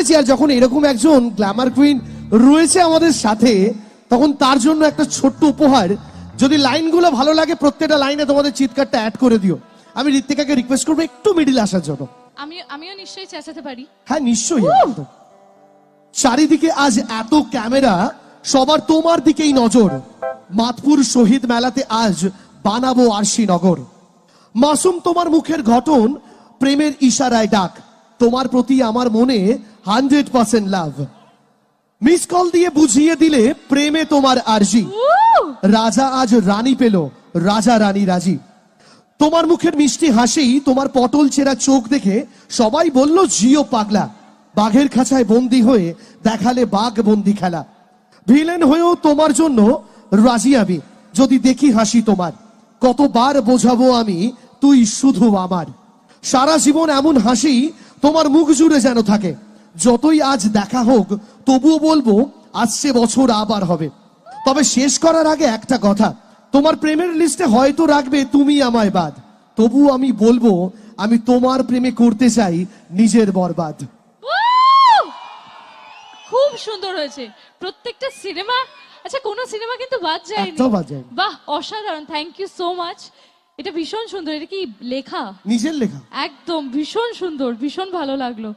করেছি, আর যখন এরকম একজন গ্ল্যামার কুইন রয়েছে আমাদের সাথে, তখন তার জন্য একটা ছোট্ট উপহার। যদি লাইনগুলো ভালো লাগে প্রত্যেকটা লাইনে তোমাদের চিৎকারটা অ্যাড করে দিও। আমি ঋত্বিকাকে রিকোয়েস্ট করবো একটু মিডিল আসার জন্য। আমিও নিশ্চয়ই চেঁচাতে পারি। হ্যাঁ নিশ্চয়ই। চারিদিকে আজ এত ক্যামেরা, সবার তোমার দিকেই নজর। মাতপুর শহীদ মেলাতে আজ বানাবো আরশি নগর। মাসুম তোমার মুখের ঘটন, প্রেমের ইশারায় ডাক। তোমার প্রতি আমার মনে 100% লাভ। মিস কল দিয়ে বুঝিয়ে দিলে প্রেমে তোমার আরজি। রাজা আজ রানী পেল, রাজা রানী রাজি। তোমার মুখের মিষ্টি হাসি, তোমার পটল ছেঁড়া চোখ দেখে সবাই বলল জিও পাগলা। বাঘের খাঁচায় বন্দী হয়ে দেখালে বাঘ বন্দি খেলা। ভিলেন হয়েও তোমার জন্য রাজি আমি, যদি দেখি হাসি তোমার। কতবার বোঝাবো আমি, তুই শুধু আমার। সারা জীবন এমন হাসি তোমার মুখ জুড়ে যেন থাকে। যতই আজ দেখা হোক তবুও বলবো আসছে বছর আবার হবে। তবে শেষ করার আগে একটা কথা, তোমার প্রেমের লিস্টে হয়তো রাখবে তুমি আমায় বাদ, তবু আমি বলবো আমি তোমার প্রেমে করতে চাই নিজের বরবাদ। খুব সুন্দর হয়েছে প্রত্যেকটা সিনেমা। আচ্ছা কোন সিনেমা কিন্তু বাদ যায়নি। বাহ অসাধারণ, থ্যাংক ইউ সো মাচ। এটা ভীষণ সুন্দর। এটা কি লেখা? নিজের লেখা। একদম ভীষণ সুন্দর, ভীষণ ভালো লাগলো।